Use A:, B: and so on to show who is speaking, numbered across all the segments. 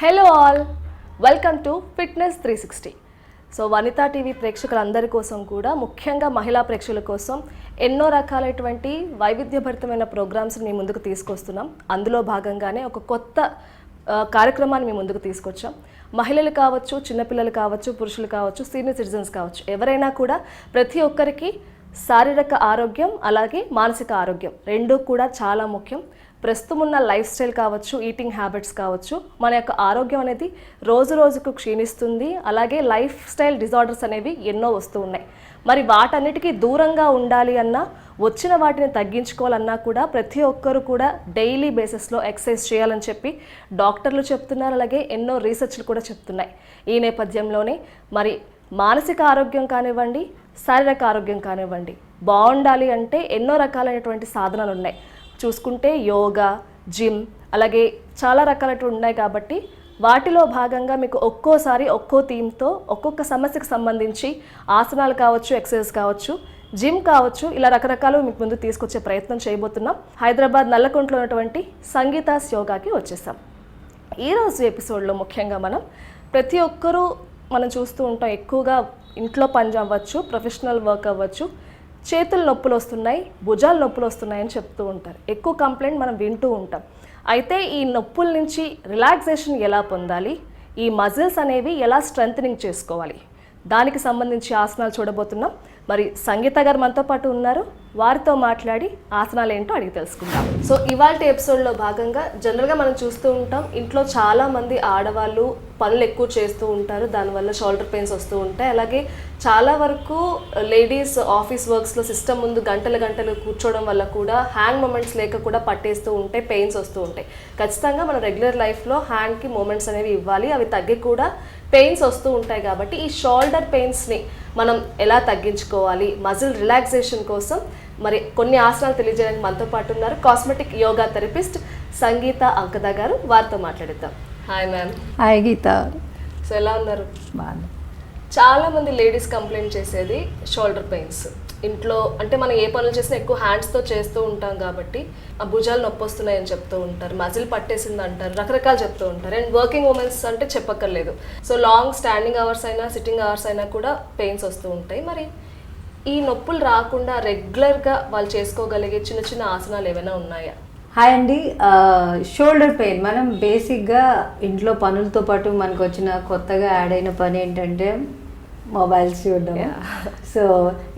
A: Hello all, welcome to fitness 360. So Vanitha TV ప్రేక్షకులందరి కోసం కూడా, ముఖ్యంగా మహిళా ప్రేక్షకుల కోసం ఎన్నో రకాలైనటువంటి వైవిధ్యభరితమైన ప్రోగ్రామ్స్ని మీ ముందుకు తీసుకొస్తున్నాం. అందులో భాగంగానే ఒక కొత్త కార్యక్రమాన్ని మీ ముందుకు తీసుకొచ్చాం. మహిళలు కావచ్చు, చిన్నపిల్లలు కావచ్చు, పురుషులు కావచ్చు, సీనియర్ సిటిజన్స్ కావచ్చు, ఎవరైనా కూడా ప్రతి ఒక్కరికి శారీరక ఆరోగ్యం అలాగే మానసిక ఆరోగ్యం రెండూ కూడా చాలా ముఖ్యం. ప్రస్తుతం ఉన్న లైఫ్ స్టైల్ కావచ్చు, ఈటింగ్ హ్యాబిట్స్ కావచ్చు, మన యొక్క ఆరోగ్యం అనేది రోజు రోజుకు క్షీణిస్తుంది. అలాగే లైఫ్ స్టైల్ డిజార్డర్స్ అనేవి ఎన్నో వస్తూ ఉన్నాయి. మరి వాటన్నిటికీ దూరంగా ఉండాలి అన్నా, వచ్చిన వాటిని తగ్గించుకోవాలన్నా కూడా ప్రతి ఒక్కరు కూడా డైలీ బేసిస్లో ఎక్సర్సైజ్ చేయాలని చెప్పి డాక్టర్లు చెప్తున్నారు. అలాగే ఎన్నో రీసెర్చ్లు కూడా చెప్తున్నాయి. ఈ నేపథ్యంలోనే మరి మానసిక ఆరోగ్యం కానివ్వండి, శారీరక ఆరోగ్యం కానివ్వండి, బాగుండాలి అంటే ఎన్నో రకాలైనటువంటి సాధనాలు ఉన్నాయి. చూసుకుంటే యోగా, జిమ్, అలాగే చాలా రకాలైనటువంటి ఉన్నాయి. కాబట్టి వాటిలో భాగంగా మీకు ఒక్కోసారి ఒక్కో థీమ్తో ఒక్కొక్క సమస్యకు సంబంధించి ఆసనాలు కావచ్చు, ఎక్సర్సైజ్ కావచ్చు, జిమ్ కావచ్చు, ఇలా రకరకాలు మీకు ముందు తీసుకొచ్చే ప్రయత్నం చేయబోతున్నాం. హైదరాబాద్ నల్లకుంటలో ఉన్నటువంటి సంగీతాస్ యోగాకి వచ్చేసాం. ఈరోజు ఎపిసోడ్లో ముఖ్యంగా ప్రతి ఒక్కరూ మనం చూస్తూ ఉంటాం, ఎక్కువగా ఇంట్లో పని అవ్వచ్చు, ప్రొఫెషనల్ వర్క్ అవ్వచ్చు, చేతులు నొప్పులు వస్తున్నాయి, భుజాలు నొప్పులు వస్తున్నాయని చెప్తూ ఉంటారు. ఎక్కువ కంప్లైంట్ మనం వింటూ ఉంటాం. అయితే ఈ నొప్పుల నుంచి రిలాక్సేషన్ ఎలా పొందాలి, ఈ మజిల్స్ అనేవి ఎలా స్ట్రెంథనింగ్ చేసుకోవాలి, దానికి సంబంధించి ఆసనాలు చూడబోతున్నాం. మరి సంగీత గారు మనతో పాటు ఉన్నారు, వారితో మాట్లాడి ఆసనాలు ఏంటో అడిగి తెలుసుకుందాం. సో ఇవాళ ఎపిసోడ్లో భాగంగా జనరల్గా మనం చూస్తూ ఉంటాం, ఇంట్లో చాలామంది ఆడవాళ్ళు పనులు ఎక్కువ చేస్తూ ఉంటారు, దానివల్ల షోల్డర్ పెయిన్స్ వస్తూ ఉంటాయి. అలాగే చాలా వరకు లేడీస్ ఆఫీస్ వర్క్స్లో సిస్టమ్ ముందు గంటలు గంటలు కూర్చోవడం వల్ల కూడా హ్యాండ్ మూమెంట్స్ లేక కూడా పట్టేస్తూ ఉంటాయి, పెయిన్స్ వస్తూ ఉంటాయి. ఖచ్చితంగా మనం రెగ్యులర్ లైఫ్లో హ్యాండ్కి మూమెంట్స్ అనేవి ఇవ్వాలి, అవి తగ్గి కూడా పెయిన్స్ వస్తూ ఉంటాయి. కాబట్టి ఈ షోల్డర్ పెయిన్స్ని మనం ఎలా తగ్గించుకోవాలి, మజిల్ రిలాక్సేషన్ కోసం మరి కొన్ని ఆసనాలు తెలియజేయడానికి మనతో పాటు ఉన్నారు కాస్మెటిక్ యోగా థెరపిస్ట్ సంగీత అంకద గారు. వారితో మాట్లాడిద్దాం. Hi ma'am.
B: Hi Geetha.
A: So ఎలా ఉన్నారు?
B: బాగా.
A: చాలామంది లేడీస్ కంప్లైంట్ చేసేది షోల్డర్ పెయిన్స్. ఇంట్లో అంటే మనం ఏ పనులు చేసినా ఎక్కువ హ్యాండ్స్తో చేస్తూ ఉంటాం కాబట్టి ఆ భుజాలు నొప్పి వస్తున్నాయని చెప్తూ ఉంటారు, మజిల్ పట్టేసింది అంటారు, రకరకాలు చెప్తూ ఉంటారు. అండ్ వర్కింగ్ ఉమెన్స్ అంటే చెప్పక్కర్లేదు. సో లాంగ్ స్టాండింగ్ అవర్స్ అయినా సిట్టింగ్ అవర్స్ అయినా కూడా పెయిన్స్ వస్తూ ఉంటాయి. మరి ఈ నొప్పులు రాకుండా రెగ్యులర్గా వాళ్ళు చేసుకోగలిగే చిన్న చిన్న ఆసనాలు ఏమైనా ఉన్నాయా?
B: హాయ్ అండి. షోల్డర్ పెయిన్ మనం బేసిక్గా ఇంట్లో పనులతో పాటు మనకు వచ్చిన కొత్తగా యాడ్ అయిన పని ఏంటంటే మొబైల్స్ చూడడం. సో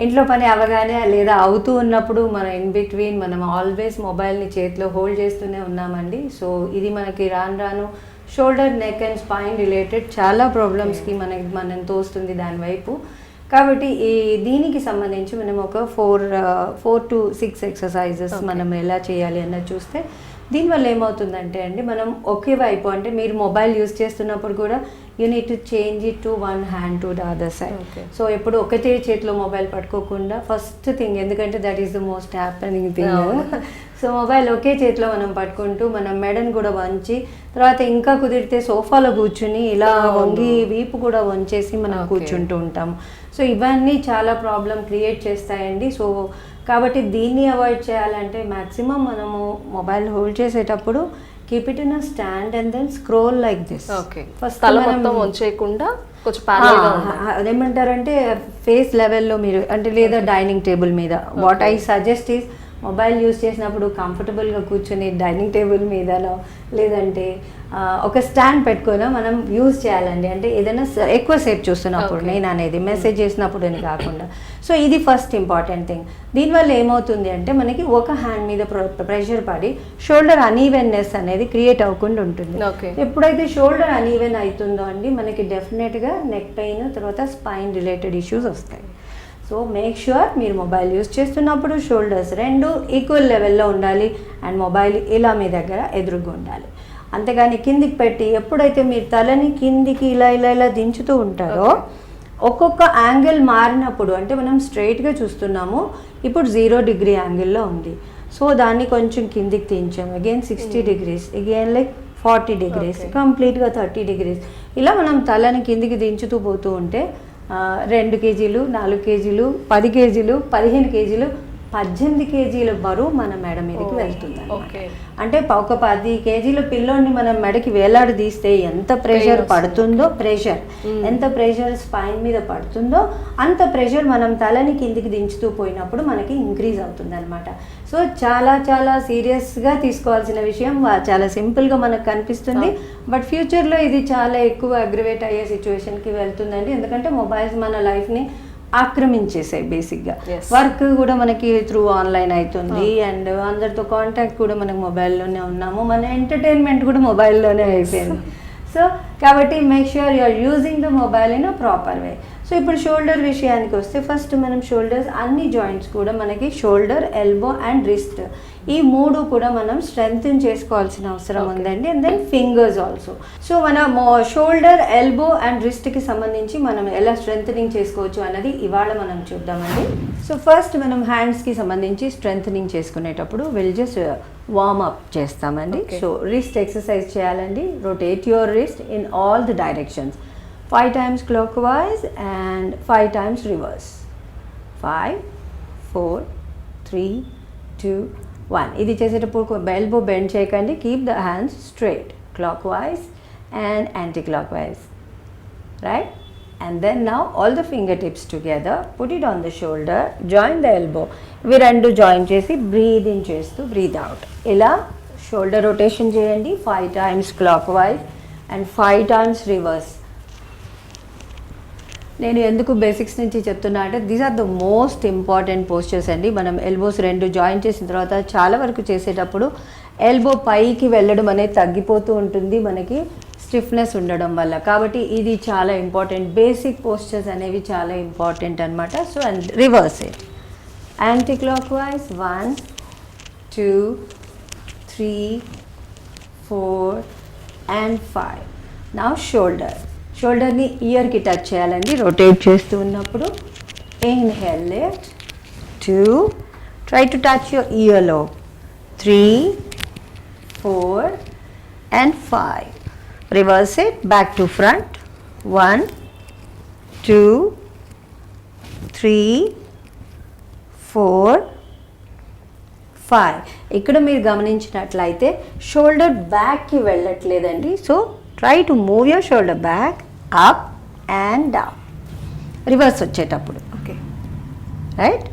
B: ఇంట్లో పని అవగానే లేదా అవుతూ ఉన్నప్పుడు మనం ఇన్ బిట్వీన్ మనం ఆల్వేస్ మొబైల్ని చేతిలో హోల్డ్ చేస్తూనే ఉన్నామండి. సో ఇది మనకి రాను రాను shoulder, neck and spine related చాలా ప్రాబ్లమ్స్కి మనం తోస్తుంది దానివైపు. కాబట్టి దీనికి సంబంధించి మనం ఒక 4 to 6 ఎక్సర్సైజెస్ మనం ఎలా చేయాలి అన్నది చూస్తే, దీనివల్ల ఏమవుతుందంటే అండి, మనం ఒకే వైపు అంటే మీరు మొబైల్ యూజ్ చేస్తున్నప్పుడు కూడా you need to change it to one hand to the other side. So ఎప్పుడు ఒకటే చేతిలో మొబైల్ పట్టుకోకుండా ఫస్ట్ థింగ్, ఎందుకంటే that is the most happening thing. So mobile ఒకే చేతిలో మనం పట్టుకుంటూ మనం మెడను కూడా వంచి, తర్వాత ఇంకా కుదిరితే సోఫాలో కూర్చుని ఇలా వంగి వీపు కూడా వంచేసి మనం కూర్చుంటూ ఉంటాము. సో ఇవన్నీ చాలా ప్రాబ్లం క్రియేట్ చేస్తాయండి. సో కాబట్టి దీన్ని అవాయిడ్ చేయాలంటే మ్యాక్సిమం మనము మొబైల్ హోల్డ్ చేసేటప్పుడు keep it in a stand and then scroll like this.
A: First తల మొత్తం వంచేయకుండా కొంచెం ప్యారలల్గా
B: అదేమంటారంటే ఫేస్ లెవెల్లో మీరు అంటే, లేదా డైనింగ్ టేబుల్ మీద. What I suggest is, mobile use చేసినప్పుడు కంఫర్టబుల్గా కూర్చొని డైనింగ్ టేబుల్ మీదనో లేదంటే ఒక స్టాండ్ పెట్టుకొని మనం యూజ్ చేయాలండి. అంటే ఏదైనా ఎక్కువసేపు చూస్తున్నప్పుడు, నేను అనేది మెసేజ్ చేసినప్పుడు అని కాకుండా. సో ఇది ఫస్ట్ ఇంపార్టెంట్ థింగ్. దీనివల్ల ఏమవుతుంది అంటే మనకి ఒక హ్యాండ్ మీద ప్రెషర్ పడి షోల్డర్ అనీవెన్నెస్ అనేది క్రియేట్ అవ్వకుండా ఉంటుంది. ఎప్పుడైతే షోల్డర్ అనీవెన్ అవుతుందో అండి, మనకి డెఫినెట్గా నెక్ పెయిన్, తర్వాత స్పైన్ రిలేటెడ్ ఇష్యూస్ వస్తాయి. సో మేక్ ష్యూర్ మీరు మొబైల్ యూజ్ చేస్తున్నప్పుడు షోల్డర్స్ రెండు ఈక్వల్ లెవెల్లో ఉండాలి అండ్ మొబైల్ ఇలా మీ దగ్గర ఎదురుగా ఉండాలి. అంతేగాని కిందికి పెట్టి ఎప్పుడైతే మీరు తలని కిందికి ఇలా ఇలా ఇలా దించుతూ ఉంటారో, ఒక్కొక్క యాంగిల్ మారినప్పుడు, అంటే మనం స్ట్రైట్గా చూస్తున్నాము, ఇప్పుడు 0 degree యాంగిల్లో ఉంది. సో దాన్ని కొంచెం కిందికి దించాము, again 60 degrees, again like 40 degrees, కంప్లీట్గా 30 degrees. ఇలా మనం తలని కిందికి దించుతూ పోతూ ఉంటే 2 kgs, 4 kgs, 10 kgs, 15 kgs 18 కేజీల బరువు మన మెడ మీదకి వెళ్తుంది
A: ఓకే.
B: అంటే ఒక 10 కేజీల పిల్లోని మనం మెడకి వేలాడదీస్తే ఎంత ప్రెషర్ పడుతుందో, ఎంత ప్రెషర్ స్పైన్ మీద పడుతుందో అంత ప్రెషర్ మనం తలని కిందికి దించుతూ పోయినప్పుడు మనకి ఇంక్రీజ్ అవుతుంది అనమాట. సో చాలా చాలా సీరియస్గా తీసుకోవాల్సిన విషయం. చాలా సింపుల్గా మనకు కనిపిస్తుంది, బట్ ఫ్యూచర్లో ఇది చాలా ఎక్కువ అగ్రివేట్ అయ్యే సిచ్యువేషన్కి వెళ్తుందండి. ఎందుకంటే మొబైల్స్ మన లైఫ్ని ఆక్రమించేసాయి. బేసిక్గా వర్క్ కూడా మనకి త్రూ ఆన్లైన్ అవుతుంది, అండ్ అందరితో కాంటాక్ట్ కూడా మనకు మొబైల్లోనే ఉన్నాము, మన ఎంటర్టైన్మెంట్ కూడా మొబైల్లోనే అయిపోయింది. సో కాబట్టి make sure you are using the mobile in a proper way. So ఇప్పుడు షోల్డర్ విషయానికి వస్తే ఫస్ట్ మనం షోల్డర్స్ అన్ని జాయింట్స్ కూడా మనకి షోల్డర్, ఎల్బో అండ్ రిస్ట్ ఈ 3 కూడా మనం స్ట్రెంగ్తన్ చేసుకోవాల్సిన అవసరం ఉందండి. And then fingers also. So మన షోల్డర్, ఎల్బో అండ్ రిస్ట్కి సంబంధించి మనం ఎలా స్ట్రెంగ్ చేసుకోవచ్చు అన్నది ఇవాళ మనం చూద్దామండి. సో ఫస్ట్ మనం హ్యాండ్స్కి సంబంధించి స్ట్రెంగ్ చేసుకునేటప్పుడు విల్ జస్ట్ వార్మ్ అప్ చేస్తామండి. సో రిస్ట్ ఎక్సర్సైజ్ చేయాలండి. Rotate your wrist in all the directions 5 times clockwise and 5 times reverse. 5, 4, 3, 2, 1. ఇది చేసేటప్పుడు ఎల్బో బెండ్ చేయకండి. Keep the hands straight clockwise and anti-clockwise, right? And then now all the fingertips together, put it on the shoulder, join the elbow. ఇవి రెండు join చేసి breathe in చేస్తూ breathe out. ఇలా shoulder rotation చేయండి 5 times clockwise and 5 times reverse. నేను ఎందుకు basics నుంచి చెప్తున్నా అంటే these are the most important postures అండి. మనం ఎల్బోస్ రెండు జాయిన్ చేసిన తర్వాత చాలా వరకు చేసేటప్పుడు ఎల్బో పైకి వెళ్ళడం అనేది తగ్గిపోతూ ఉంటుంది మనకి స్టిఫ్నెస్ ఉండడం వల్ల. కాబట్టి ఇది చాలా ఇంపార్టెంట్. బేసిక్ పోస్చర్స్ అనేవి చాలా ఇంపార్టెంట్ అనమాట. So and reverse it. Anticlockwise 1, 2, 3, 4 and 5. Now షోల్డర్ని ఇయర్కి టచ్ చేయాలండి రొటేట్ చేస్తూ ఉన్నప్పుడు. Inhale lift 2, try to touch your earlobe 3, 4 and 5. Reverse it back to front 1, 2, 3, 4, 5. ఇక్కడ మీరు గమనించినట్లయితే షోల్డర్ బ్యాక్కి వెళ్ళట్లేదండి. So try to move your shoulder back, up and down. Reverse వచ్చేటప్పుడు okay right,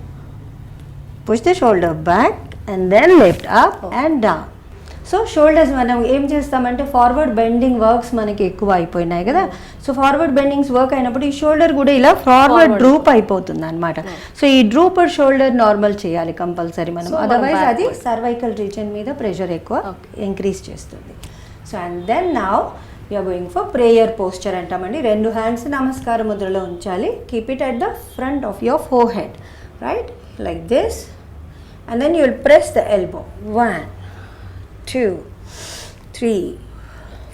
B: push the shoulder back and then lift up and down. So shoulders మనం ఏం చేస్తామంటే forward bending works మనకి ఎక్కువ అయిపోయినాయి కదా. సో ఫార్వర్డ్ బెండింగ్స్ వర్క్ అయినప్పుడు ఈ షోల్డర్ కూడా ఇలా ఫార్వర్డ్ డ్రూప్ అయిపోతుంది అనమాట. సో ఈ డ్రూపర్ షోల్డర్ నార్మల్ చేయాలి కంపల్సరీ మనం, అదర్వైజ్ అది సర్వైకల్ రీజన్ మీద ప్రెషర్ ఎక్కువ ఇంక్రీజ్ చేస్తుంది. So and then now you're going for prayer posture అంటామండి. రెండు హ్యాండ్స్ నమస్కార ముద్రలో ఉంచాలి. Keep it at the front of your forehead, right, like this. And then you will press the elbow 1, 2, 3,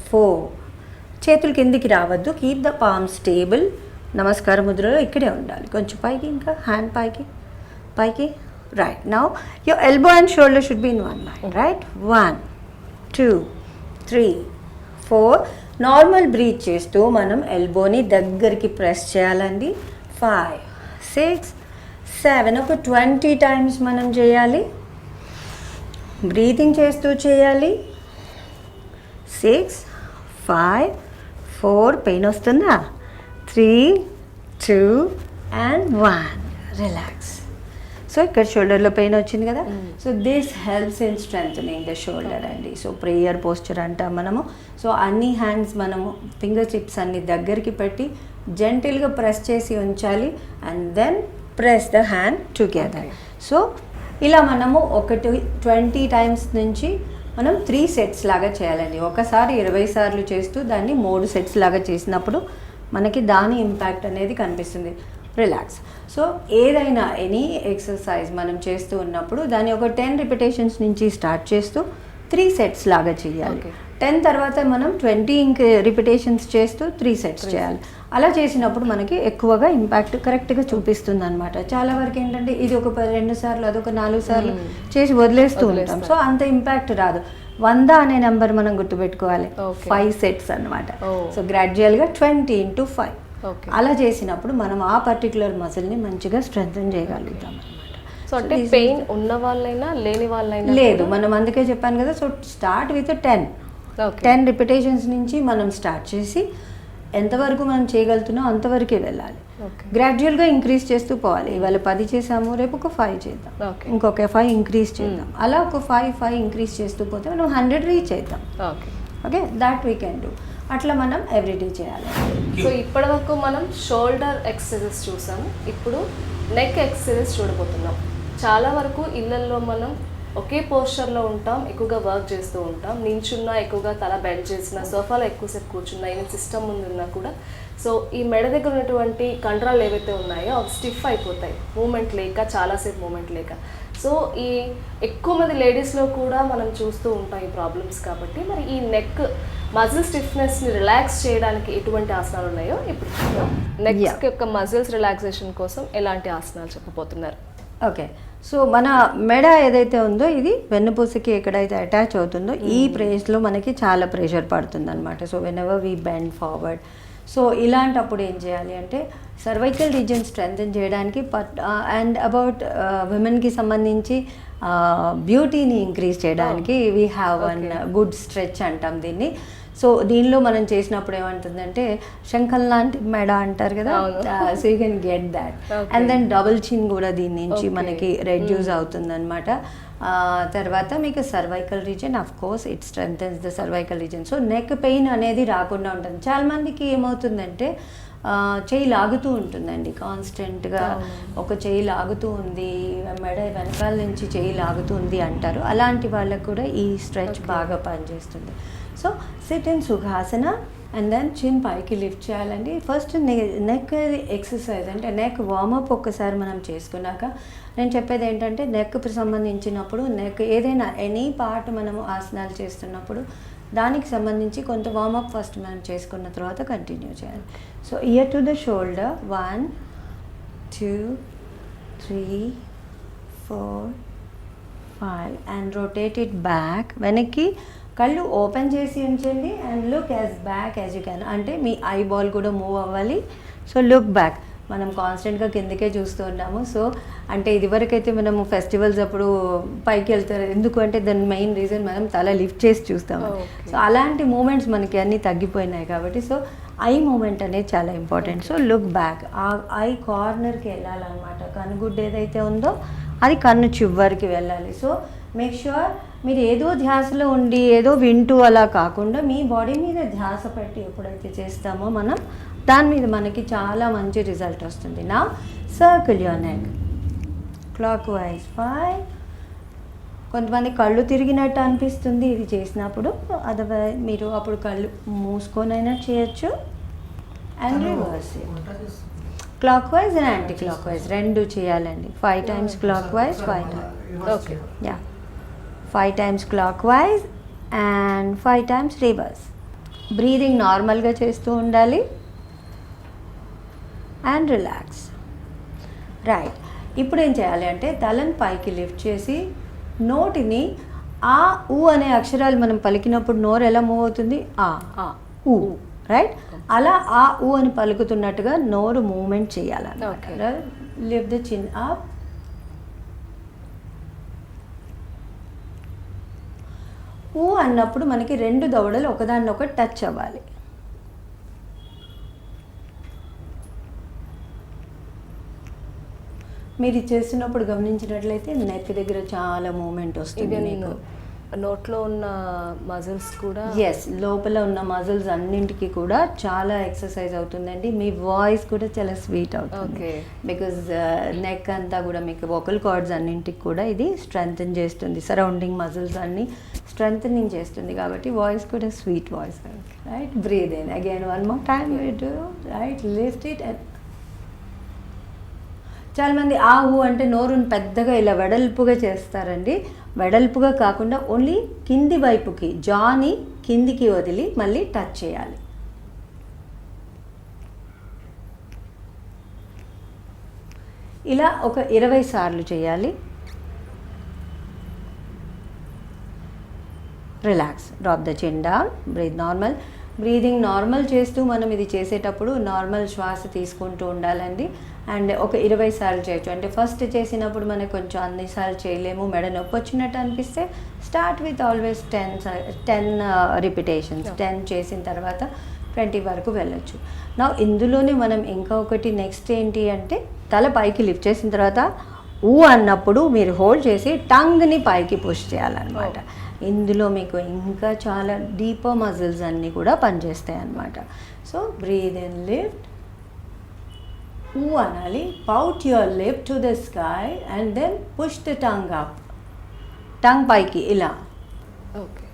B: 4. చేతులు కిందికి రావద్దు. Keep the palm stable. నమస్కార ముద్రలో ఇక్కడే ఉండాలి. కొంచెం పైకి, ఇంకా హ్యాండ్ పైకి. Right, now your elbow and shoulder should be in one line, right. 1, 2, 3, 4. Normal breathe చేస్తూ మనం ఎల్బోని దగ్గరికి ప్రెస్ చేయాలండి. 5, 6, 7. ఒక 20 times మనం చేయాలి. బ్రీతింగ్ చేస్తూ చేయాలి. 6, 5, 4. పెయిన్ వస్తుందా? 3, 2 and 1. రిలాక్స్. సో ఇక్కడ షోల్డర్లో పెయిన్ వచ్చింది కదా. So this helps in strengthening the shoulder అండి. సో ప్రేయర్ పోస్చర్ అంటాం మనము. సో అన్ని హ్యాండ్స్ మనము ఫింగర్ టిప్స్ అన్ని దగ్గరికి పెట్టి జెంటిల్గా ప్రెస్ చేసి ఉంచాలి. And then press the hand together. So ఇలా మనము 20 times నుంచి మనం 3 sets లాగా చేయాలండి. ఒకసారి 20 సార్లు చేస్తూ దాన్ని 3 sets లాగా చేసినప్పుడు మనకి దాని ఇంపాక్ట్ అనేది కనిపిస్తుంది. రిలాక్స్. సో ఏదైనా ఎనీ ఎక్సర్సైజ్ మనం చేస్తూ ఉన్నప్పుడు దాన్ని ఒక 10 repetitions నుంచి స్టార్ట్ చేస్తూ 3 sets లాగా చేయాలి. 10 తర్వాత మనం 20 repetitions చేస్తూ 3 sets చేయాలి. అలా చేసినప్పుడు మనకి ఎక్కువగా ఇంపాక్ట్ కరెక్ట్గా చూపిస్తుంది అనమాట. చాలా వరకు ఏంటంటే ఇది ఒక 2 సార్లు అదొక 4 సార్లు చేసి వదిలేస్తూ ఉంటాం. సో అంత ఇంపాక్ట్ రాదు. 100 అనే నెంబర్ మనం గుర్తుపెట్టుకోవాలి. 5 sets అనమాట. సో గ్రాడ్యువల్గా 20 into 5 అలా చేసినప్పుడు మనం ఆ పర్టికులర్ మజిల్ని మంచిగా స్ట్రెంథెన్ చేయగలుగుతాం అనమాట.
A: సో అంటే పెయిన్ ఉన్న వాళ్ళైనా లేని వాళ్ళైనా
B: లేదు, మనం అందుకే చెప్పాను కదా. సో స్టార్ట్ విత్ 10 రిపిటేషన్స్ నుంచి మనం స్టార్ట్ చేసి ఎంతవరకు మనం చేయగలుగుతున్నాం అంతవరకే వెళ్ళాలి. గ్రాడ్యువల్గా ఇంక్రీజ్ చేస్తూ పోవాలి. ఇవాళ 10 చేసాము, రేపు ఒక 5 చేద్దాం, ఇంకొక 5 ఇంక్రీజ్ చేద్దాం, అలా ఒక 5 ఇంక్రీజ్ చేస్తూ పోతే మనం 100 రీచ్ అవుతాం. Okay, that we can do. అట్లా మనం ఎవ్రీడే చేయాలి.
A: సో ఇప్పటి వరకు మనం షోల్డర్ ఎక్సర్సైజెస్ చూసాము, ఇప్పుడు నెక్ ఎక్సర్సైజెస్ చూడబోతున్నాం. చాలా వరకు ఇళ్ళల్లో మనం ఒకే పోస్చర్లో ఉంటాం, ఎక్కువగా వర్క్ చేస్తూ ఉంటాం. నించున్నా ఎక్కువగా తల బెండ్ చేసిన, సోఫాలో ఎక్కువసేపు కూర్చున్నా, ఈవెన్ సిస్టమ్ ముందు ఉన్నా కూడా సో ఈ మెడ దగ్గర ఉన్నటువంటి కండరాలు ఏవైతే ఉన్నాయో అవి స్టిఫ్ అయిపోతాయి, మూమెంట్ లేక, చాలాసేపు మూమెంట్ లేక. సో ఈ ఎక్కువ మంది లేడీస్లో కూడా మనం చూస్తూ ఉంటాం ఈ ప్రాబ్లమ్స్. కాబట్టి మరి ఈ నెక్ మజిల్ స్టిఫ్నెస్ని రిలాక్స్ చేయడానికి ఎటువంటి ఆసనాలు ఉన్నాయో ఇప్పుడు నెక్ యొక్క మజిల్స్ రిలాక్సేషన్ కోసం ఎలాంటి ఆసనాలు చెప్పబోతున్నారు?
B: ఓకే, సో మన మెడ ఏదైతే ఉందో ఇది వెన్నుపూసకి ఎక్కడైతే అటాచ్ అవుతుందో ఈ ప్లేస్లో మనకి చాలా ప్రెషర్ పడుతుంది అనమాట. So when ever we bend forward, so ఇలాంటప్పుడు ఏం చేయాలి అంటే సర్వైకల్ రీజియన్ స్ట్రెంథెన్ చేయడానికి అండ్ అబౌట్ విమెన్కి సంబంధించి బ్యూటీని ఇంక్రీజ్ చేయడానికి we have one good stretch అంటాం దీన్ని. సో దీనిలో మనం చేసినప్పుడు ఏమంటుందంటే శంఖం లాంటి మెడ అంటారు కదా, so you can get that. And then double chin కూడా దీని నుంచి మనకి రెడ్యూస్ అవుతుంది అనమాట. తర్వాత మీకు cervical region, of course it strengthens the cervical region. So neck pain అనేది రాకుండా ఉంటుంది. చాలామందికి ఏమవుతుందంటే చెయ్యి లాగుతూ ఉంటుందండి కాన్స్టెంట్గా, ఒక చెయ్యి లాగుతూ ఉంది, మెడ వెనకాల నుంచి చెయ్యి లాగుతూ ఉంది అంటారు. అలాంటి వాళ్ళకు కూడా ఈ స్ట్రెచ్ బాగా పనిచేస్తుంది. So sit in sukhasana and then chin పైకి లిఫ్ట్ చేయాలండి. ఫస్ట్ నెక్ ఎక్సర్సైజ్ అంటే నెక్ వార్మప్ ఒక్కసారి మనం చేసుకున్నాక నేను చెప్పేది ఏంటంటే నెక్కి సంబంధించినప్పుడు నెక్ ఏదైనా ఎనీ పార్ట్ మనము ఆసనాలు చేస్తున్నప్పుడు దానికి సంబంధించి కొంత వార్మప్ ఫస్ట్ మనం చేసుకున్న తర్వాత కంటిన్యూ చేయాలి. So year to the shoulder 1 2 3 4 5 and rotate it back. వెనక్కి కళ్ళు ఓపెన్ చేసి ఉంచండి and look as back as you can. అంటే మీ ఐ బాల్ కూడా మూవ్ అవ్వాలి. So look back. మనం కాన్స్టెంట్గా కిందకే చూస్తూ ఉన్నాము. సో అంటే ఇదివరకైతే మనము ఫెస్టివల్స్ అప్పుడు పైకి వెళ్తారు, ఎందుకు అంటే దాని మెయిన్ రీజన్ మనం తల లిఫ్ట్ చేసి చూస్తాము. సో అలాంటి మూమెంట్స్ మనకి అన్నీ తగ్గిపోయినాయి కాబట్టి సో ఐ మూమెంట్ అనేది చాలా ఇంపార్టెంట్. సో లుక్ బ్యాక్, ఆ ఐ కార్నర్కి వెళ్ళాలన్నమాట. కనుగుడ్డు ఏదైతే ఉందో అది కన్ను చివరికి వెళ్ళాలి. సో మేక్ ష్యూర్ మీరు ఏదో ధ్యాసలో ఉండి ఏదో వింటూ అలా కాకుండా మీ బాడీ మీద ధ్యాస పెట్టి ఎప్పుడైతే చేస్తామో మనం దాని మీద మనకి చాలా మంచి రిజల్ట్ వస్తుంది. నా circle your neck clock wise 5. కొంతమంది కళ్ళు తిరిగినట్టు అనిపిస్తుంది ఇది చేసినప్పుడు, అదర్వైజ్ మీరు అప్పుడు కళ్ళు మూసుకొనైనా చేయొచ్చు. And reverse clock wise and anti clock wise రెండు చేయాలండి. 5 times clock wise, 5 times.
A: Okay,
B: yeah 5 times clock wise and 5 times reverse. Breathing నార్మల్గా చేస్తూ ఉండాలి అండ్ రిలాక్స్. రైట్, ఇప్పుడు ఏం చేయాలి అంటే తలను పైకి లిఫ్ట్ చేసి నోటిని ఆ ఊ అనే అక్షరాలు మనం పలికినప్పుడు నోరు ఎలా మూవ్ అవుతుంది, ఆ ఊ, రైట్? అలా ఆ ఊ అని పలుకుతున్నట్టుగా నోరు మూమెంట్ చేయాలన్నమాట. లిఫ్ట్ ద చిన్ అప్. ఊ అన్నప్పుడు మనకి 2 దవడలు ఒకదాన్నొకటి టచ్ అవ్వాలి. మీరు ఇది చేస్తున్నప్పుడు గమనించినట్లయితే నెక్ దగ్గర చాలా మూమెంట్ వస్తుంది. మీకు
A: నోట్లో ఉన్న మజిల్స్ కూడా,
B: ఎస్, లోపల ఉన్న మజిల్స్ అన్నింటికి కూడా చాలా ఎక్సర్సైజ్ అవుతుందండి. మీ వాయిస్ కూడా చాలా స్వీట్ అవుతుంది. బికాజ్ నెక్ అంతా కూడా మీకు వోకల్ కార్డ్స్ అన్నింటికి కూడా ఇది స్ట్రెంథెన్ చేస్తుంది. సరౌండింగ్ మజిల్స్ అన్ని స్ట్రెంథనింగ్ చేస్తుంది కాబట్టి వాయిస్ కూడా sweet voice. Right, breathe in again, one more time you do. Right, lift it. చాలామంది ఆ ఊ అంటే నోరుని పెద్దగా ఇలా వెడల్పుగా చేస్తారండి. వెడల్పుగా కాకుండా ఓన్లీ కింది వైపుకి, జాని కిందికి వదిలి మళ్ళీ టచ్ చేయాలి. ఇలా ఒక 20 సార్లు చేయాలి. Relax, drop the chin down, breathe normal. Breathing normal చేస్తూ మనం ఇది చేసేటప్పుడు నార్మల్ శ్వాస తీసుకుంటూ ఉండాలండి. అండ్ ఒక 20 సార్లు చేయొచ్చు. అంటే ఫస్ట్ చేసినప్పుడు మనకు కొంచెం అన్నిసార్లు చేయలేము, మెడ నొప్పి వచ్చినట్టు అనిపిస్తే స్టార్ట్ విత్ ఆల్వేస్ 10 రిపిటేషన్స్. 10 చేసిన తర్వాత 20 వరకు వెళ్ళొచ్చు. నా ఇందులోనే మనం ఇంకా ఒకటి నెక్స్ట్ ఏంటి అంటే తల పైకి లిఫ్ట్ చేసిన తర్వాత ఊ అన్నప్పుడు మీరు హోల్డ్ చేసి టంగ్ని పైకి పుష్ చేయాలన్నమాట. ఇందులో మీకు ఇంకా చాలా డీపర్ మజిల్స్ అన్నీ కూడా పనిచేస్తాయి అన్నమాట. సో బ్రీద్ ఇన్, లిఫ్ట్, ఊ అనాలి, pout your lip to the sky and then push the tongue up. Tongue పైకి ఇలా.
A: ఓకే.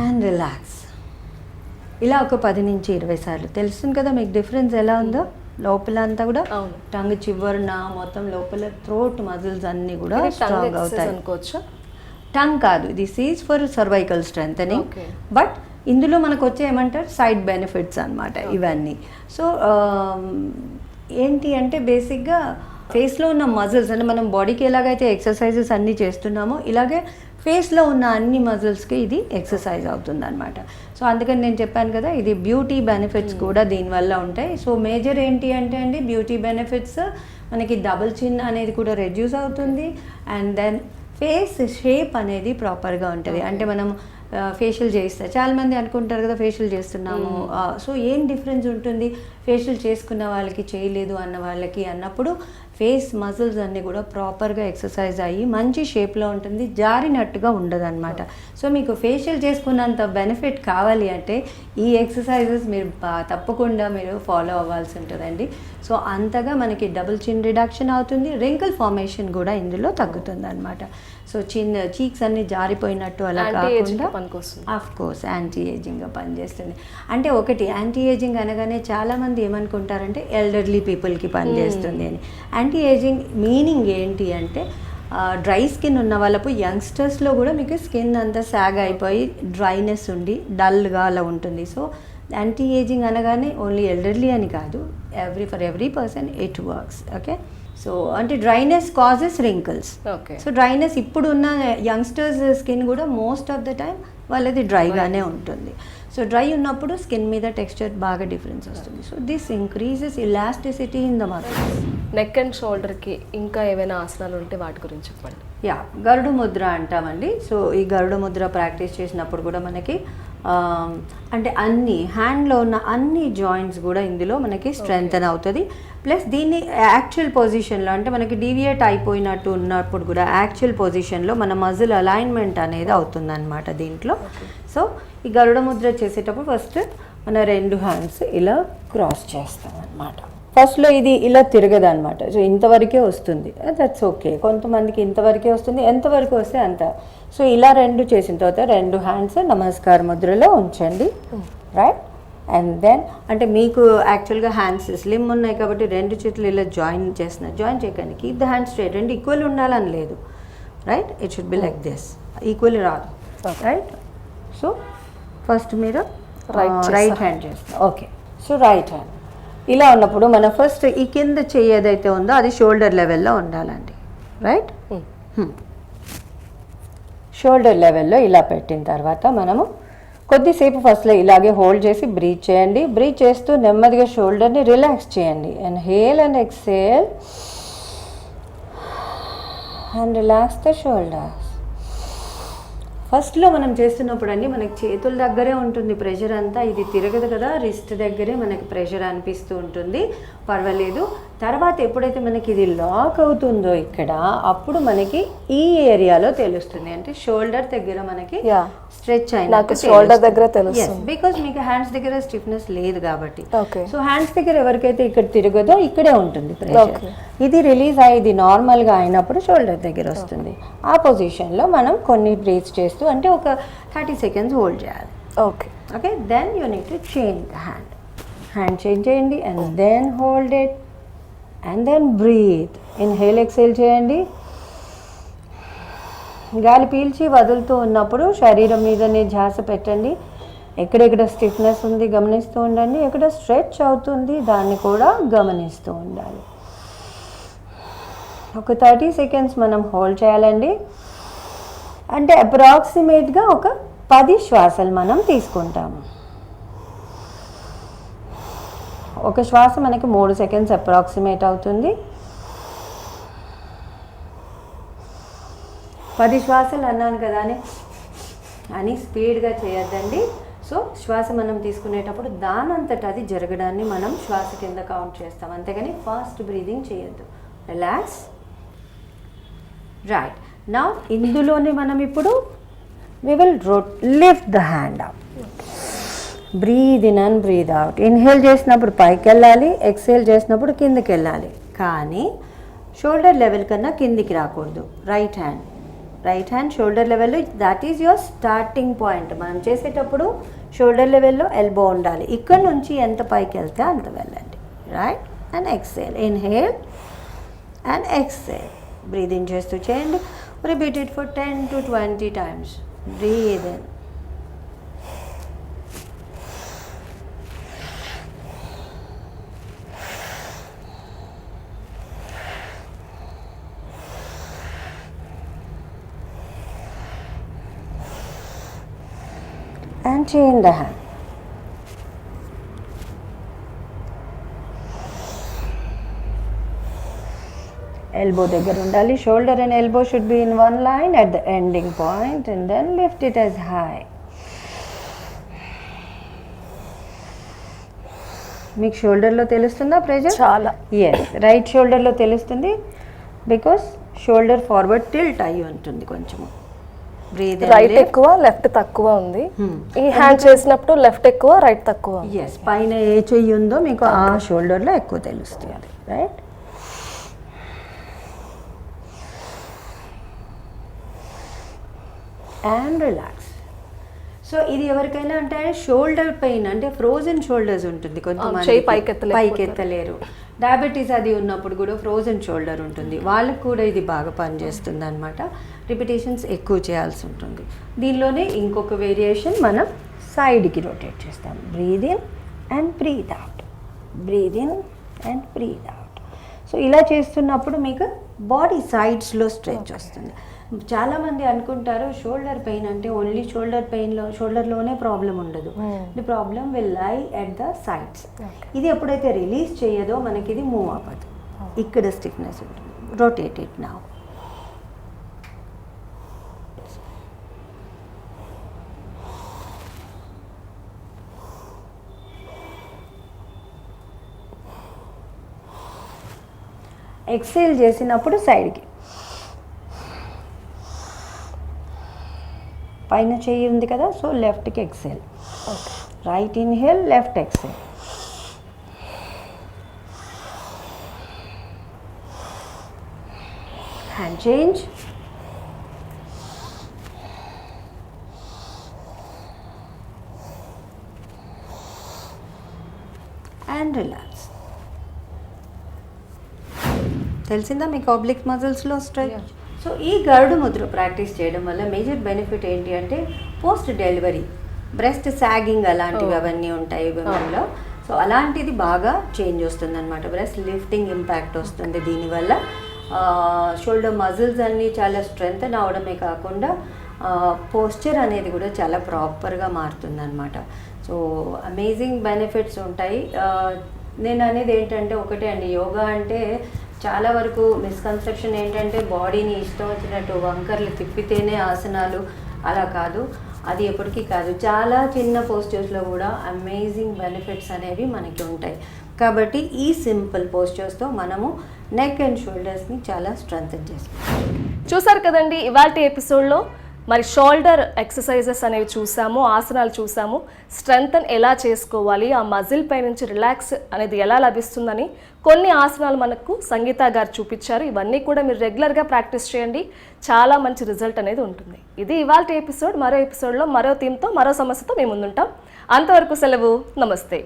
B: And relax. ఇలా ఒక 10 నుంచి 20 సార్లు. తెలుస్తుంది కదా మీకు డిఫరెన్స్ ఎలా ఉందో. లోపల అంతా కూడా టంగ్ చివరన మొత్తం లోపల థ్రోట్ మజిల్స్ అన్నీ కూడా స్ట్రాంగ్ అవుతాయి
A: అనుకోవచ్చా?
B: టంగ్ కాదు, this is for cervical strengthening. But ఇందులో మనకు వచ్చే ఏమంటారు సైడ్ బెనిఫిట్స్ అన్నమాట ఇవన్నీ. సో ఏంటి అంటే బేసిక్గా ఫేస్లో ఉన్న మజిల్స్ అంటే మనం బాడీకి ఎలాగైతే ఎక్సర్సైజెస్ అన్నీ చేస్తున్నామో ఇలాగే ఫేస్లో ఉన్న అన్ని మజిల్స్కి ఇది ఎక్సర్సైజ్ అవుతుంది అనమాట. సో అందుకని నేను చెప్పాను కదా ఇది బ్యూటీ బెనిఫిట్స్ కూడా దీనివల్ల ఉంటాయి. సో మేజర్ ఏంటి అంటే అండి బ్యూటీ బెనిఫిట్స్ మనకి డబుల్ చిన్ అనేది కూడా రెడ్యూస్ అవుతుంది. అండ్ దెన్ ఫేస్ షేప్ అనేది ప్రాపర్గా ఉంటుంది. అంటే మనం ఫేషియల్ చేయిస్తారు, చాలామంది అనుకుంటారు కదా ఫేషియల్ చేస్తున్నాము. సో ఏం డిఫరెన్స్ ఉంటుంది ఫేషియల్ చేసుకున్న వాళ్ళకి చేయలేదు అన్న వాళ్ళకి అన్నప్పుడు ఫేస్ మజిల్స్ అన్నీ కూడా ప్రాపర్గా ఎక్సర్సైజ్ అయ్యి మంచి షేప్లో ఉంటుంది, జారినట్టుగా ఉండదు అనమాట. సో మీకు ఫేషియల్ చేసుకున్నంత బెనిఫిట్ కావాలి అంటే ఈ ఎక్సర్సైజెస్ మీరు తప్పకుండా మీరు ఫాలో అవ్వాల్సి ఉంటుందండి. సో అంతగా మనకి డబుల్ చిన్ రిడక్షన్ అవుతుంది, రింకిల్ ఫార్మేషన్ కూడా ఇందులో తగ్గుతుంది అనమాట. సో చీక్స్ అన్ని జారిపోయినట్టు అలా కాకుండా ఆఫ్ కోర్స్ యాంటీ ఏజింగ్గా పనిచేస్తుంది. అంటే ఒకటి యాంటీ ఏజింగ్ అనగానే చాలామంది ఏమనుకుంటారంటే ఎల్డర్లీ పీపుల్కి పనిచేస్తుంది అని. యాంటీ ఏజింగ్ మీనింగ్ ఏంటి అంటే డ్రై స్కిన్ ఉన్న వాళ్ళకు యంగ్స్టర్స్లో కూడా మీకు స్కిన్ అంతా సాగ్ అయిపోయి డ్రైనెస్ ఉండి డల్గా అలా ఉంటుంది. సో యాంటీ ఏజింగ్ అనగానే ఓన్లీ ఎల్డర్లీ అని కాదు, for every person it works. Okay. So అంటే dryness causes wrinkles.
A: Okay.
B: So dryness ఇప్పుడు ఉన్న యంగ్స్టర్స్ స్కిన్ కూడా మోస్ట్ ఆఫ్ ద టైం వాళ్ళది డ్రైగానే ఉంటుంది. సో డ్రై ఉన్నప్పుడు స్కిన్ మీద టెక్స్చర్ బాగా డిఫరెన్స్ వస్తుంది. So this increases elasticity in the muscles.
A: Neck and షోల్డర్కి ఇంకా ఏమైనా ఆసనాలు ఉంటే వాటి గురించి చెప్పండి.
B: గరుడ ముద్ర అంటామండి. సో ఈ గరుడ ముద్ర ప్రాక్టీస్ చేసినప్పుడు కూడా మనకి అంటే అన్ని హ్యాండ్లో ఉన్న అన్ని జాయింట్స్ కూడా ఇందులో మనకి స్ట్రెంగ్తన్ అవుతుంది. ప్లస్ దీన్ని యాక్చువల్ పొజిషన్లో అంటే మనకి డీవియేట్ అయిపోయినట్టు ఉన్నప్పుడు కూడా యాక్చువల్ పొజిషన్లో మన మజిల్ అలైన్మెంట్ అనేది అవుతుంది అనమాట దీంట్లో. సో ఈ గరుడ ముద్ర చేసేటప్పుడు ఫస్ట్ మన 2 హ్యాండ్స్ ఇలా క్రాస్ చేస్తాం అనమాట. ఫస్ట్లో ఇది ఇలా తిరగదు అనమాట. సో ఇంతవరకే వస్తుంది, దట్స్ ఓకే. కొంతమందికి ఇంతవరకే వస్తుంది, ఎంతవరకు వస్తే అంత. సో ఇలా 2 చేసిన తర్వాత 2 హ్యాండ్స్ నమస్కార ముద్రలో ఉంచండి, రైట్. అండ్ దెన్ అంటే మీకు యాక్చువల్గా హ్యాండ్స్ స్లిమ్ ఉన్నాయి కాబట్టి 2 చేతులు ఇలా జాయిన్ చేయకండి. Keep the hands straight. 2 equal ఉండాలని లేదు, right. It should be like this, equal రాదు, రైట్. సో ఫస్ట్ మీరు రైట్ హ్యాండ్ చేస్తాం. ఓకే. సో రైట్ హ్యాండ్ ఇలా ఉన్నప్పుడు మన ఫస్ట్ ఈ కింద చెయ్యి ఏదైతే ఉందో అది షోల్డర్ లెవెల్లో ఉండాలండి, రైట్. షోల్డర్ లెవెల్లో ఇలా పెట్టిన తర్వాత మనము కొద్దిసేపు ఫస్ట్లో ఇలాగే హోల్డ్ చేసి బ్రీత్ చేయండి. బ్రీత్ చేస్తూ నెమ్మదిగా షోల్డర్ని రిలాక్స్ చేయండి. Inhale and exhale and relax the shoulders. ఫస్ట్లో మనం చేస్తున్నప్పుడు అండి మనకి చేతుల దగ్గరే ఉంటుంది ప్రెషర్ అంతా, ఇది తిరగదు కదా, రిస్ట్ దగ్గరే మనకి ప్రెషర్ అనిపిస్తూ ఉంటుంది, పర్వాలేదు. తర్వాత ఎప్పుడైతే మనకి ఇది లాక్ అవుతుందో ఇక్కడ అప్పుడు మనకి ఈ ఏరియాలో తెలుస్తుంది. అంటే షోల్డర్ దగ్గర మనకి స్ట్రెచ్ అయినా
A: షోల్డర్ దగ్గర తెలుస్తుంది,
B: బికాజ్ మీకు హ్యాండ్స్ దగ్గర స్టిఫ్నెస్ లేదు కాబట్టి. సో హ్యాండ్స్ దగ్గర ఎవరికైతే ఇక్కడ తిరగదో ఇక్కడే ఉంటుంది ప్రెషర్. ఇది రిలీజ్ అయ్యి ఇది నార్మల్గా అయినప్పుడు షోల్డర్ దగ్గర వస్తుంది. ఆ పొజిషన్లో మనం కొన్ని బ్రీత్స్ చేస్తూ అంటే ఒక 30 seconds హోల్డ్ చేయాలి. Okay. Then you need to change the hand change చేయండి and then hold it and then breathe. Inhale exhale చేయండి. గాలి పీల్చి వదులుతూ ఉన్నప్పుడు శరీరం మీదనే ధ్యాస పెట్టండి. ఎక్కడెక్కడ స్టిఫ్నెస్ ఉంది గమనిస్తూ ఉండండి, ఎక్కడ స్ట్రెచ్ అవుతుంది దాన్ని కూడా గమనిస్తూ ఉండాలి. ఒక 30 సెకండ్స్ మనం హోల్డ్ చేయాలండి. అంటే అప్రాక్సిమేట్గా ఒక 10 శ్వాసలు మనం తీసుకుంటాము. ఒక శ్వాస మనకి 3 సెకండ్స్ అప్రాక్సిమేట్ అవుతుంది. 10 శ్వాసలు అన్నాను కదా అని స్పీడ్గా చేయొద్దండి. సో శ్వాస మనం తీసుకునేటప్పుడు దానంతట అది జరగడాన్ని మనం శ్వాస కింద కౌంట్ చేస్తాం, అంతేగాని ఫాస్ట్ బ్రీదింగ్ చేయొద్దు. రిలాక్స్. రైట్ నౌ ఇందులోనే మనం ఇప్పుడు we will lift the hand up. Breathe in and breathe out. Inhale చేసినప్పుడు పైకి వెళ్ళాలి, ఎక్సేల్ చేసినప్పుడు కిందకి వెళ్ళాలి, కానీ షోల్డర్ లెవెల్ కన్నా కిందికి రాకూడదు. రైట్ హ్యాండ్ షోల్డర్ లెవెల్లో, that is your starting point. మనం చేసేటప్పుడు షోల్డర్ లెవెల్లో ఎల్బో ఉండాలి. ఇక్కడ నుంచి ఎంత పైకి వెళ్తే అంత వెళ్ళండి. Right and exhale. Inhale and exhale. Breathe in చేస్తూ చేయండి. Repeat it for 10 to 20 times. Breathe in. And chain the hand. Elbow దగ్గర ఉండాలి. Shoulder and elbow should be in one line at the ending point, and then lift it as high. మీకు షోల్డర్లో తెలుస్తుందా pressure?
A: చాలా.
B: Yes, right షోల్డర్లో తెలుస్తుంది, because shoulder forward tilt అయ్యి ఉంటుంది కొంచెము. Breathe.
A: Right ఎక్కువ, లెఫ్ట్ తక్కువ ఉంది. ఈ హ్యాండ్ చేసినప్పుడు లెఫ్ట్ ఎక్కువ, రైట్ తక్కువ.
B: ఎస్, పైన ఏ చెయ్యి ఉందో మీకు ఆ షోల్డర్లో ఎక్కువ తెలుస్తుంది. రైట్. And relax. సో ఇది ఎవరికైనా అంటే షోల్డర్ పెయిన్, అంటే ఫ్రోజన్ షోల్డర్స్ ఉంటుంది, కొంతమంది పైకెత్తలేరు. డయాబెటీస్ అది ఉన్నప్పుడు కూడా ఫ్రోజన్ షోల్డర్ ఉంటుంది, వాళ్ళకి కూడా ఇది బాగా పనిచేస్తుంది అనమాట. రిపిటేషన్స్ ఎక్కువ చేయాల్సి ఉంటుంది. దీనిలోనే ఇంకొక వేరియేషన్ మనం సైడ్కి రొటేట్ చేస్తాం. Breathe in and breathe out, breathe in and breathe out. So ఇలా చేస్తున్నప్పుడు మీకు బాడీ సైడ్స్లో స్ట్రెచ్ వస్తుంది. చాలామంది అనుకుంటారు షోల్డర్ పెయిన్ అంటే ఓన్లీ షోల్డర్లోనే ప్రాబ్లం ఉండదు. ది ప్రాబ్లం విల్ లై ఎట్ ద సైడ్స్. ఇది ఎప్పుడైతే రిలీజ్ చేయదో మనకి ఇది మూవ్ అవ్వదు, ఇక్కడ స్టిఫ్నెస్ ఉంటుంది. Rotate it now. ఎక్సేల్ చేసినప్పుడు సైడ్కి, పైన చెయ్యి ఉంది కదా, సో లెఫ్ట్కి exhale. Right inhale, left exhale. Hand change. And relax. తెలిసిందా మీకు ఆబ్లిక్ మజిల్స్లో స్ట్రెచ్? సో ఈ గరుడు ముద్ర ప్రాక్టీస్ చేయడం వల్ల మేజర్ బెనిఫిట్ ఏంటి అంటే పోస్ట్ డెలివరీ బ్రెస్ట్ సాగింగ్ అలాంటివి అవన్నీ ఉంటాయి విమెన్లో. సో అలాంటిది బాగా చేంజ్ వస్తుంది అనమాట. బ్రెస్ట్ లిఫ్టింగ్ ఇంపాక్ట్ వస్తుంది దీనివల్ల. షోల్డర్ మజిల్స్ అన్నీ చాలా స్ట్రెంగ్తన్ అవడమే కాకుండా పోస్చర్ అనేది కూడా చాలా ప్రాపర్గా మారుతుంది అనమాట. సో అమేజింగ్ బెనిఫిట్స్ ఉంటాయి. నేను అనేది ఏంటంటే ఒకటే అండి, యోగా అంటే చాలా వరకు మిస్కన్సెప్షన్ ఏంటంటే బాడీని ఇష్టం వచ్చినట్టు వంకర్లు తిప్పితేనే ఆసనాలు, అలా కాదు, అది ఎప్పటికీ కాదు. చాలా చిన్న పోస్చర్స్లో కూడా అమేజింగ్ బెనిఫిట్స్ అనేవి మనకి ఉంటాయి. కాబట్టి ఈ సింపుల్ పోస్చర్స్తో మనము నెక్ అండ్ షోల్డర్స్ని చాలా స్ట్రెంగ్తన్ చేసుకుంటాం.
A: చూసారు కదండి ఇవాల్టి ఎపిసోడ్లో మరి షోల్డర్ ఎక్సర్సైజెస్ అనేవి చూసాము, ఆసనాలు చూసాము, స్ట్రెంగ్తన్ ఎలా చేసుకోవాలి, ఆ మజిల్ పై నుంచి రిలాక్స్ అనేది ఎలా లభిస్తుందని కొన్ని ఆసనాలు మనకు సంగీత గారు చూపించారు. ఇవన్నీ కూడా మీరు రెగ్యులర్గా ప్రాక్టీస్ చేయండి, చాలా మంచి రిజల్ట్ అనేది ఉంటుంది. ఇది ఇవాల్టి ఎపిసోడ్. మరో ఎపిసోడ్లో మరో థీమ్తో మరో సమస్యతో మేము ముందుంటాం. అంతవరకు సెలవు. నమస్తే.